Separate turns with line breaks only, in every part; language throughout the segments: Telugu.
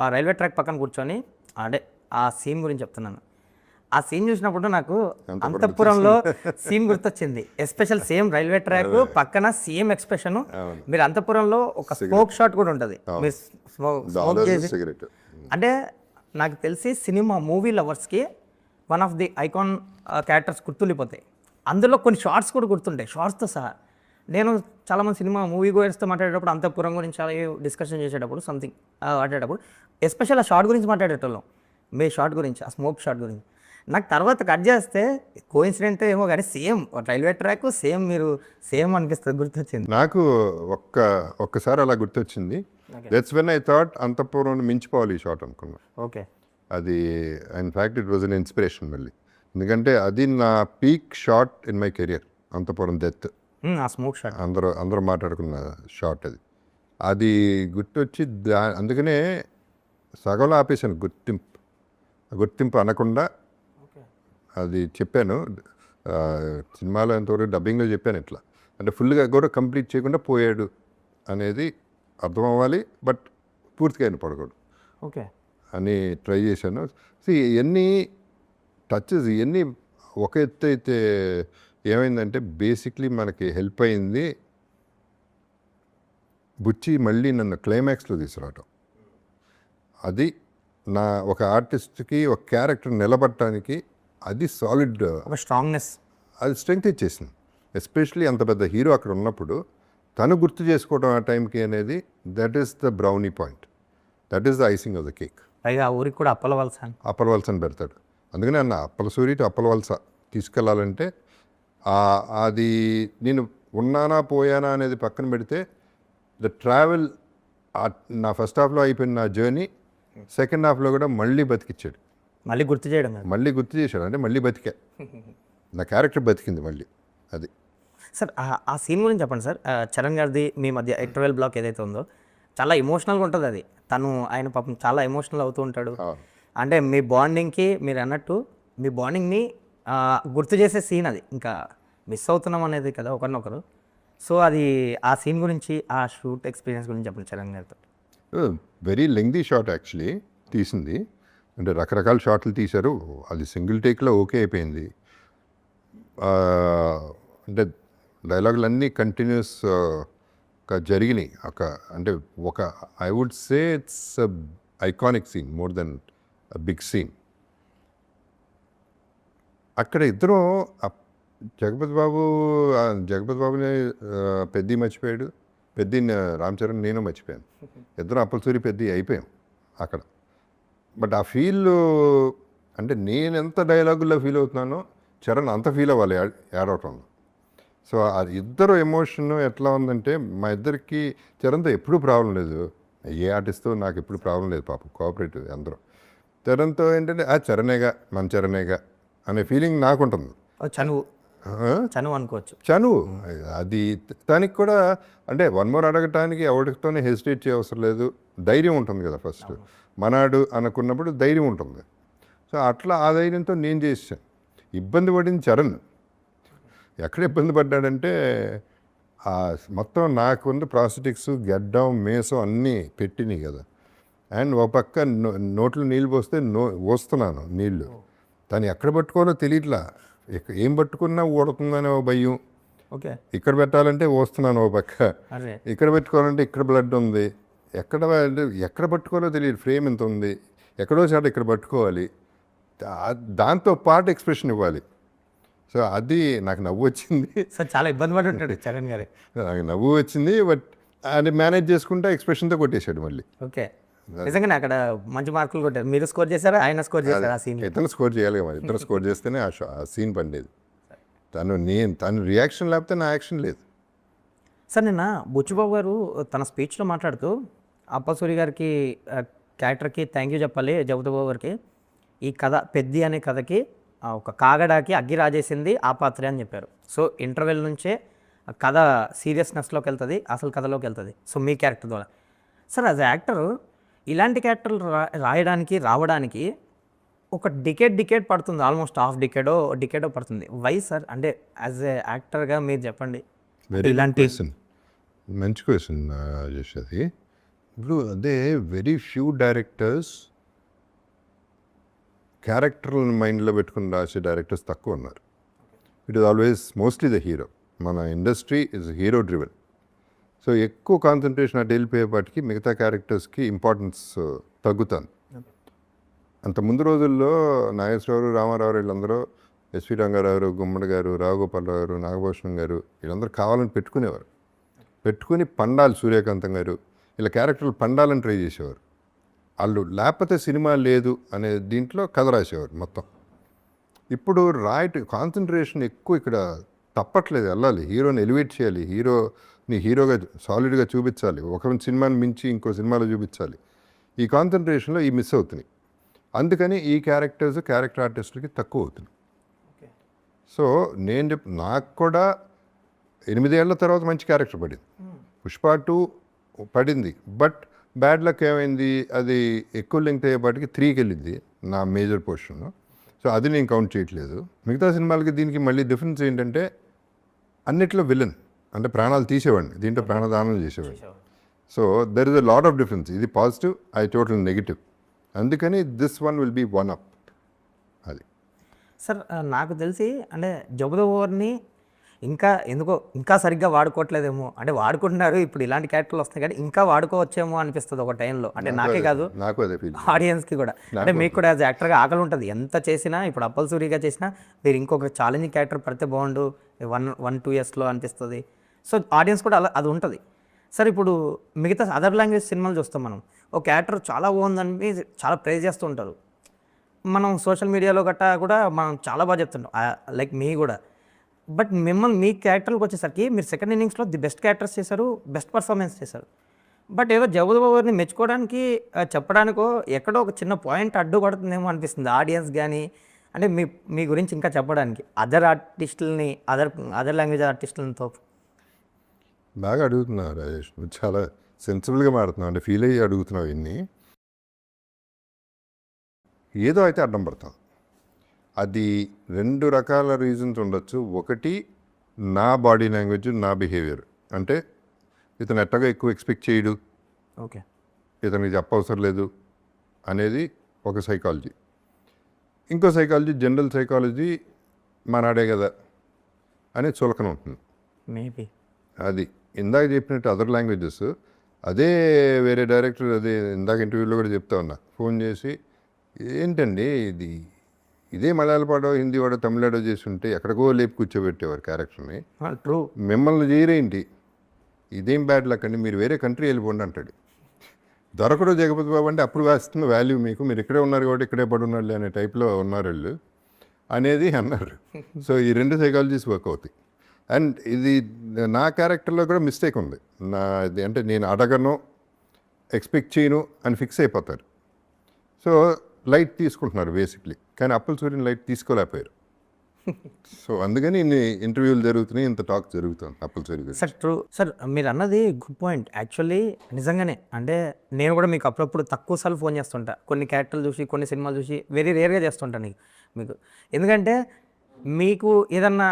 ఆ రైల్వే ట్రాక్ పక్కన కూర్చొని అంటే ఆ సీన్ గురించి చెప్తున్నాను. ఆ సీన్ చూసినప్పుడు నాకు అంతఃపురంలో సీన్ గుర్తొచ్చింది. ఎస్పెషల్ సేమ్ రైల్వే ట్రాక్ పక్కన సేమ్ ఎక్స్ప్రెషన్. మీరు అంతఃపురంలో ఒక స్మోక్ షాట్ కూడా ఉంటుంది. మీరు స్మోక్ చేసి అంటే నాకు తెలిసి సినిమా మూవీ లవర్స్కి one of the icon characters గుర్తుండిపోతాయి. అందులో కొన్ని షార్ట్స్ కూడా గుర్తుంటాయి, షార్ట్స్తో సహా. నేను చాలామంది సినిమా మూవీ గోయర్స్తో మాట్లాడేటప్పుడు అంతఃపురం గురించి చాలా డిస్కషన్ చేసేటప్పుడు సంథింగ్ మాట్లాడేటప్పుడు ఎస్పెషల్ ఆ షార్ట్ గురించి మాట్లాడేటోళ్ళం. మే షార్ట్ గురించి, ఆ స్మోక్ షాట్ గురించి. నాకు తర్వాత కట్ చేస్తే కోఇన్సిడెంట్ ఏమో కానీ సేమ్ రైల్వే ట్రాక్ సేమ్ మీరు సేమ్ అనిపిస్తుంది, గుర్తొచ్చింది
నాకు. ఒక్కసారి అలా గుర్తొచ్చింది. దట్స్ వెన్ ఐ థాట్ అంతఃపురం మించిపోవాలి ఈ షాట్ అనుకున్నా.
ఓకే,
అది in fact it was an inspiration మళ్ళీ. ఎందుకంటే అది నా peak shot in my career, Antahpuram death.
ఆ స్మోక్ షాట్
అందరూ మాట్లాడుకున్న షాట్ అది. అది గుర్తొచ్చి అందుకనే సగంలో ఆపేశాను. గుర్తింపు అనకుండా అది చెప్పాను. సినిమాలో ఎంతవరకు డబ్బింగ్లో చెప్పాను ఇట్లా. అంటే ఫుల్గా కూడా కంప్లీట్ చేయకుండా పోయాడు అనేది అర్థం అవ్వాలి, బట్ పూర్తిగా ఆయన పడకూడదు
ఓకే
అని ట్రై చేశాను. ఇవన్నీ టచెస్ ఇవన్నీ ఒక ఎత్తు అయితే ఏమైందంటే బేసిక్లీ మనకి హెల్ప్ అయింది బుచ్చి మళ్ళీ నన్ను క్లైమాక్స్లో తీసుకురావటం. అది నా ఒక ఆర్టిస్ట్కి ఒక క్యారెక్టర్ నిలబడటానికి అది సాలిడ్,
ఒక స్ట్రాంగ్నెస్,
అది స్ట్రెంగ్త్ ఇచ్చేసింది. ఎస్పెషలీ అంత పెద్ద హీరో అక్కడ ఉన్నప్పుడు తను గుర్తు చేసుకోవడం ఆ టైంకి అనేది that is the brownie point, that is the icing of the cake.
పైగా ఆ ఊరికి కూడా
అప్పలవలస అని పెడతాడు. అందుకని అన్న అప్పలసూరి టు అప్పలవలస తీసుకెళ్ళాలంటే అది నేను ఉన్నానా పోయానా అనేది పక్కన పెడితే ద ట్రావెల్ నా ఫస్ట్ హాఫ్లో అయిపోయిన నా జర్నీ సెకండ్ హాఫ్లో కూడా మళ్ళీ బతికిచ్చాడు.
మళ్ళీ గుర్తు
చేశాడు. అంటే మళ్ళీ బతికా, నా క్యారెక్టర్ బతికింది మళ్ళీ. అది
సార్ ఆ సీన్ గురించి చెప్పండి సార్. చరణ్ గారిది మీ మధ్య ఇంటర్వెల్ బ్లాక్ ఏదైతే ఉందో చాలా ఎమోషనల్గా ఉంటుంది అది. ఆయన పాపం చాలా ఎమోషనల్ అవుతూ ఉంటాడు. అంటే మీ బాండింగ్కి మీరు అన్నట్టు మీ బాండింగ్ని గుర్తు చేసే సీన్ అది. ఇంకా మిస్ అవుతున్నాం అనేది కదా ఒకరినొకరు. సో అది ఆ సీన్ గురించి, ఆ షూట్ ఎక్స్పీరియన్స్ గురించి చెప్పండి చరణ్ గారితో.
వెరీ లెంగ్దీ షాట్ యాక్చువల్లీ తీసింది. అంటే రకరకాల షాట్లు తీశారు. అది సింగిల్ టేక్లో ఓకే అయిపోయింది. అంటే డైలాగులన్నీ కంటిన్యూస్గా జరిగినాయి. అంటే I would say it's iconic scene more than big scene. అక్కడ ఇద్దరు జగపతి బాబుని పెద్ది మర్చిపోయాడు, పెద్దిని రామ్ చరణ్ నేను మర్చిపోయాను. ఇద్దరు అప్పలసూరి పెద్ది అయిపోయాం అక్కడ. బట్ ఆ ఫీల్ అంటే నేను ఎంత డైలాగుల్లో ఫీల్ అవుతున్నానో చరణ్ అంత ఫీల్ అవ్వాలి ఏడవటంలో. సో అది ఇద్దరు ఎమోషన్ ఎట్లా ఉందంటే మా ఇద్దరికి చరణ్తో ఎప్పుడూ ప్రాబ్లం లేదు. ఏ ఆర్టిస్ట్తో నాకు ఎప్పుడు ప్రాబ్లం లేదు, పాపం కోఆపరేటివ్ అందరూ. చరణ్తో ఏంటంటే చరణేగా మన చరణేగా అనే ఫీలింగ్ నాకు ఉంటుంది.
చనువు అనుకోవచ్చు.
చనువు అది దానికి కూడా. అంటే వన్ మోర్ అడగటానికి ఎవరితోనే హెసిటేట్ చేయవసరం లేదు. ధైర్యం ఉంటుంది కదా ఫస్ట్. మనాడు అనుకున్నప్పుడు ధైర్యం ఉంటుంది. సో అట్లా ఆ ధైర్యంతో నేను చేసాను. ఇబ్బంది పడింది చరణ్. ఎక్కడ ఇబ్బంది పడ్డాడంటే మొత్తం నాకున్న ప్రాస్థెటిక్స్ గెడ్డం మేసం అన్నీ పెట్టినాయి కదా. అండ్ ఒక పక్క నోట్లో నీళ్ళు పోస్తే పోస్తున్నాను నీళ్ళు. తను ఎక్కడ పట్టుకోవాలో తెలియట్లా. ఏం పట్టుకున్నా ఊడుతుందనే ఓ భయం.
ఓకే,
ఇక్కడ పెట్టాలంటే పోస్తున్నాను ఓ పక్క, ఇక్కడ పెట్టుకోవాలంటే ఇక్కడ బ్లడ్ ఉంది, ఎక్కడ పట్టుకోవాలో తెలియదు. ఫ్రేమ్ ఎంత ఉంది, ఎక్కడో చాట ఇక్కడ పట్టుకోవాలి, దాంతో పాటు ఎక్స్ప్రెషన్ ఇవ్వాలి. సో అది నాకు నవ్వు వచ్చింది.
సార్ చాలా ఇబ్బంది పడి ఉంటాడు చరణ్ గారు.
నాకు నవ్వు వచ్చింది. బట్ అది మేనేజ్ చేసుకుంటే ఎక్స్ప్రెషన్తో కొట్టేశాడు మళ్ళీ.
ఓకే, నిజంగానే అక్కడ మంచి మార్కులు కొట్టారు. మీరు స్కోర్ చేశారా, ఆయన స్కోర్ చేశారా? ఆ సీన్
ఇతను స్కోర్ చేయాలి కదా. ఇతను స్కోర్ చేస్తేనే ఆ సీన్ పండేది. తను రియాక్షన్ లేకపోతే నా యాక్షన్ లేదు.
సార్ నిన్న బుచ్చిబాబు గారు తన స్పీచ్లో మాట్లాడుతూ అప్పలసూరి గారికి క్యారెక్టర్కి థ్యాంక్ యూ చెప్పాలి జగపతిబాబు గారికి. ఈ కథ పెద్ది అనే కథకి ఒక కాగడాకి అగ్గి రాజేసింది ఆ పాత్రే అని చెప్పారు. సో ఇంటర్వెల్ నుంచే కథ సీరియస్నెస్లోకి వెళ్తుంది, అసలు కథలోకి వెళ్తుంది. సో మీ క్యారెక్టర్ ద్వారా సార్ యాజ్ యాక్టర్ ఇలాంటి క్యారెక్టర్లు రావడానికి ఒక డికేడ్ పడుతుంది. ఆల్మోస్ట్ హాఫ్ డికేడో పడుతుంది. Why sir? అంటే యాజ్ ఏ యాక్టర్గా మీరు చెప్పండి.
ఇలాంటి మంచి క్వశ్చన్ చేసేది. ఇప్పుడు అదే వెరీ ఫ్యూ డైరెక్టర్స్ క్యారెక్టర్లను మైండ్లో పెట్టుకుని రాసే డైరెక్టర్స్ తక్కువ ఉన్నారు. It is always mostly the hero. మన industry is hero driven. So ఎక్కువ కాన్సన్ట్రేషన్ అటు వెళ్ళిపోయేపాటికి మిగతా క్యారెక్టర్స్కి ఇంపార్టెన్స్ తగ్గుతుంది. అంత ముందు రోజుల్లో నాగేశ్వరరావు, రామారావు వీళ్ళందరూ, ఎస్వి రంగారావు, గుమ్మడి గారు, రావుగోపాలరావు గారు, నాగభూషణం గారు వీళ్ళందరూ కావాలని పెట్టుకునేవారు. పెట్టుకుని పండాలి సూర్యకాంతం గారు ఇలా క్యారెక్టర్లు పండాలని ట్రై చేసేవారు. వాళ్ళు లేకపోతే సినిమా లేదు అనే దీంట్లో కథ రాసేవారు మొత్తం. ఇప్పుడు కాన్సన్ట్రేషన్ ఎక్కువ ఇక్కడ తప్పట్లేదు. వెళ్ళాలి, హీరోని ఎలివేట్ చేయాలి, హీరోని హీరోగా సాలిడ్గా చూపించాలి, ఒక సినిమాని మించి ఇంకో సినిమాలో చూపించాలి. ఈ కాన్సన్ట్రేషన్లో ఈ మిస్ అవుతున్నాయి. అందుకని ఈ క్యారెక్టర్ ఆర్టిస్టులకి తక్కువ అవుతుంది. సో నేను నాకు కూడా 8 ఏళ్ల తర్వాత మంచి క్యారెక్టర్ పడింది. పుష్ప 2 పడింది, బట్ బ్యాడ్ లక్ ఏమైంది, అది ఎక్కువ లెంగ్త్ అయ్యేపాటికి 3కి వెళ్ళింది నా మేజర్ పోర్షన్. సో అది నేను కౌంట్ చేయట్లేదు. మిగతా సినిమాలకి దీనికి మళ్ళీ డిఫరెన్స్ ఏంటంటే అన్నిట్లో విలన్ అంటే ప్రాణాలు తీసేవాడిని, దీంట్లో ప్రాణదానం చేసేవాడిని. So there is a lot of difference. ఇది పాజిటివ్, అది టోటల్ నెగిటివ్. అందుకని this one will be one up. అది
సార్ నాకు తెలిసి అంటే జగదోవర్ని ఇంకా సరిగ్గా వాడుకోవట్లేదేమో, అంటే వాడుకుంటున్నారు ఇప్పుడు ఇలాంటి క్యారెక్టర్లు వస్తాయి కానీ ఇంకా వాడుకోవచ్చేమో అనిపిస్తుంది ఒక టైంలో. అంటే నాకే కాదు,
నాకు అదే ఫీల్,
ఆడియన్స్కి కూడా. అంటే మీకు కూడా యాజ్ యాక్టర్గా ఆకలి ఉంటుంది. ఎంత చేసినా ఇప్పుడు అప్పల్ సూరిగా చేసినా మీరు ఇంకొక ఛాలెంజింగ్ క్యారెక్టర్ పడితే బాగుండు 1-2 ఇయర్స్లో అనిపిస్తుంది. సో ఆడియన్స్ కూడా అలా అది ఉంటుంది. సార్ ఇప్పుడు మిగతా అదర్ లాంగ్వేజ్ సినిమాలు చూస్తాం మనం, ఒక క్యారెక్టర్ చాలా బాగుందని చాలా ప్రైజ్ చేస్తూ ఉంటారు. మనం సోషల్ మీడియాలో గట్టా కూడా మనం చాలా బాగా చెప్తుంటాం, లైక్ మీ కూడా. బట్ మీ క్యారెక్టర్కి వచ్చేసరికి మీరు సెకండ్ ఇన్నింగ్స్లో ది బెస్ట్ క్యారెక్టర్స్ చేశారు, బెస్ట్ పర్ఫార్మెన్స్ చేశారు. బట్ ఏదో జగదోవర్ని మెచ్చుకోవడానికి చెప్పడానికో ఎక్కడో ఒక చిన్న పాయింట్ అడ్డు కొడుతుందేమో అనిపిస్తుంది ఆడియన్స్ కానీ. అంటే మీ గురించి ఇంకా చెప్పడానికి అదర్ ఆర్టిస్టులని అదర్ లాంగ్వేజ్ ఆర్టిస్టులతో.
బాగా అడుగుతున్నావు రాజేష్, నువ్వు చాలా సెన్సిబుల్గా మాడుతున్నావు, అంటే ఫీల్ అయ్యి అడుగుతున్నావు. ఇన్ని ఏదో అయితే అడ్డం పడతాం. అది 2 రకాల రీజన్స్ ఉండొచ్చు. ఒకటి నా బాడీ లాంగ్వేజ్, నా బిహేవియర్. అంటే ఇతను ఎట్టగా ఎక్కువ ఎక్స్పెక్ట్ చేయడు,
ఓకే,
ఇతనికి చెప్పవసరం లేదు అనేది ఒక సైకాలజీ. ఇంకో సైకాలజీ, జనరల్ సైకాలజీ, మనాడే కదా అనే చులకన ఉంటుంది.
మేబీ
అది ఇందాక చెప్పినట్టు అదర్ లాంగ్వేజెస్, అదే వేరే డైరెక్టర్, అదే ఇందాక ఇంటర్వ్యూలో కూడా చెప్తా ఉన్నా, ఫోన్ చేసి ఏంటండి ఇదే మలయాళ పాడో, హిందీ వాడో, తమిళనాడో చేసి ఉంటే ఎక్కడికో లేపి కూర్చోబెట్టేవారు క్యారెక్టర్ని.
ట్రూ.
మిమ్మల్ని చేయరేంటి, ఇదేం బ్యాడ్ లక్ అండి, మీరు వేరే కంట్రీ వెళ్ళిపోండి అంటాడు. దొరకడు జగపతి బాబు అంటే అప్పుడు వేస్తున్న వాల్యూ మీకు, మీరు ఇక్కడే ఉన్నారు కాబట్టి ఇక్కడే పడి ఉన్నాడు అనే టైప్లో ఉన్నారు వాళ్ళు అనేది అన్నారు. సో ఈ 2 సైకాలజీస్ వర్క్ అవుతాయి. అండ్ ఇది నా క్యారెక్టర్లో కూడా మిస్టేక్ ఉంది. ఇది అంటే నేను అడగను, ఎక్స్పెక్ట్ చేయను అని ఫిక్స్ అయిపోతారు. సో లైట్ తీసుకుంటున్నారు బేసిక్లీ, కానీ అప్పల్ సూర్యని లైట్ తీసుకోలేకపోయారు. సో అందుకని ఇన్ని ఇంటర్వ్యూలు జరుగుతున్నాయి, ఇంత టాక్ జరుగుతుంది అప్పల్ సూర్య గురించి.
Sir true. సార్ మీరు అన్నది గుడ్ పాయింట్ యాక్చువల్లీ, నిజంగానే. అంటే నేను కూడా మీకు అప్పుడప్పుడు తక్కువ సార్లు ఫోన్ చేస్తుంటా, కొన్ని క్యారెక్టర్లు చూసి, కొన్ని సినిమాలు చూసి, వెరీ రేర్గా చేస్తుంటాను మీకు. ఎందుకంటే మీకు ఏదన్నా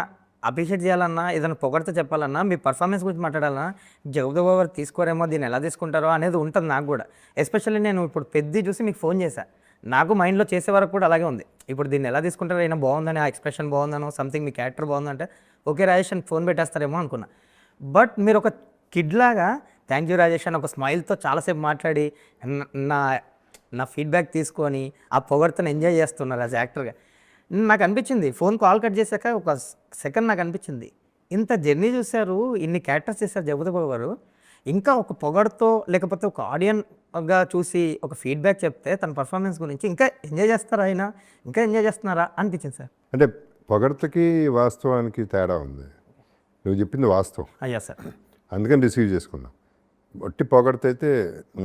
అప్రిషియేట్ చేయాలన్నా, ఏదైనా పొగడితే చెప్పాలన్నా, మీ పర్ఫార్మెన్స్ గురించి మాట్లాడాలన్నా జగదోవర్ తీసుకోరేమో, దీన్ని ఎలా తీసుకుంటారో అనేది ఉంటుంది నాకు కూడా. ఎస్పెషల్లీ నేను ఇప్పుడు పెద్ద చూసి మీకు ఫోన్ చేశాను, నాకు మైండ్లో చేసే వరకు కూడా అలాగే ఉంది. ఇప్పుడు దీన్ని ఎలా తీసుకుంటారో, అయినా బాగుందని, ఆ ఎక్స్ప్రెషన్ బాగుందనో, సంథింగ్ మీ క్యారెక్టర్ బాగుందంటే ఓకే రాజేష్ అని ఫోన్ పెట్టేస్తారేమో అనుకున్నా. బట్ మీరు ఒక కిడ్ లాగా థ్యాంక్ యూ రాజేష్ అని ఒక స్మైల్తో చాలాసేపు మాట్లాడి నా ఫీడ్బ్యాక్ తీసుకొని ఆ పొగడ్తను ఎంజాయ్ చేస్తున్నారు యాజ్ యాక్టర్గా. నాకు అనిపించింది ఫోన్ కాల్ కట్ చేశాక ఒక సెకండ్ నాకు అనిపించింది, ఇంత జర్నీ చూశారు, ఇన్ని క్యారెక్టర్స్ చేశారు జగపతి బాబు గారు, ఇంకా ఒక పొగడ్తో లేకపోతే ఒక ఆడియన్గా చూసి ఒక ఫీడ్బ్యాక్ చెప్తే తన పర్ఫార్మెన్స్ గురించి ఇంకా ఎంజాయ్ చేస్తారా, ఆయన ఇంకా ఎంజాయ్ చేస్తున్నారా అనిపించింది సార్.
అంటే పొగడ్తకి వాస్తవానికి తేడా ఉంది. నువ్వు చెప్పింది వాస్తవం.
అయ్యా సార్, అందుకని
రిసీవ్ చేసుకున్నా. ఒట్టి పొగడ్తైతే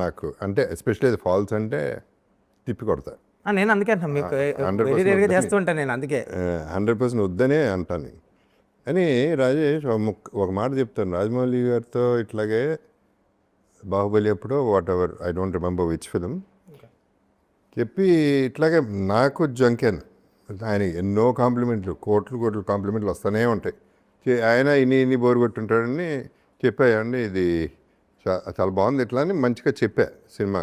నాకు అంటే ఎస్పెషల్లీ అది ఫాల్స్ అంటే తిప్పి కొడతా
నేను. అందుకే మీకు చేస్తుంటాను నేను, అందుకే
100% వద్దనే అంటాను. అని రాజేష్ ఒక మాట చెప్తాను, రాజమౌళి గారితో ఇట్లాగే బాహుబలి ఎప్పుడో what ever I don't remember which film చెప్పి ఇట్లాగే నాకు జంకాను. ఆయన ఎన్నో కాంప్లిమెంట్లు, కోట్లు కాంప్లిమెంట్లు వస్తూనే ఉంటాయి. ఆయన ఇన్ని బోరు కొట్టుంటాడని చెప్పాయండి, ఇది చాలా బాగుంది ఇట్లా అని మంచిగా చెప్పా సినిమా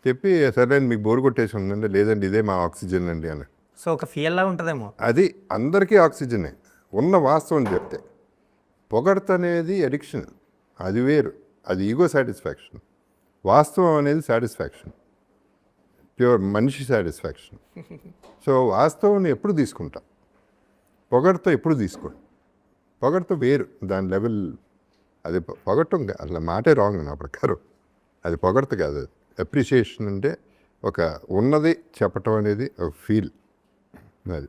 చెప్పి సరే మీకు బోర్ కొట్టేసి ఉందండి, లేదండి ఇదే మా ఆక్సిజన్ అండి అని.
సో ఒక ఫీల్ లా ఉంటుందేమో.
అది అందరికీ ఆక్సిజనే ఉన్న వాస్తవం చెప్తే. పొగడ్త అనేది అడిక్షన్, అది వేరు, అది ఈగో సాటిస్ఫాక్షన్. వాస్తవం అనేది సాటిస్ఫాక్షన్, ప్యూర్ మనిషి సాటిస్ఫాక్షన్. సో వాస్తవం ఎప్పుడు తీసుకుంటా, పొగడ్త ఎప్పుడు తీసుకోండి. పొగడ్త వేరు, దాని లెవెల్ అది పొగట్టం అట్లా మాటే రాంగ్ నా ప్రకారం. అది పొగడ్త కాదు, అప్రిషియేషన్ అంటే ఒక ఉన్నది చెప్పటం అనేది ఒక ఫీల్ అది.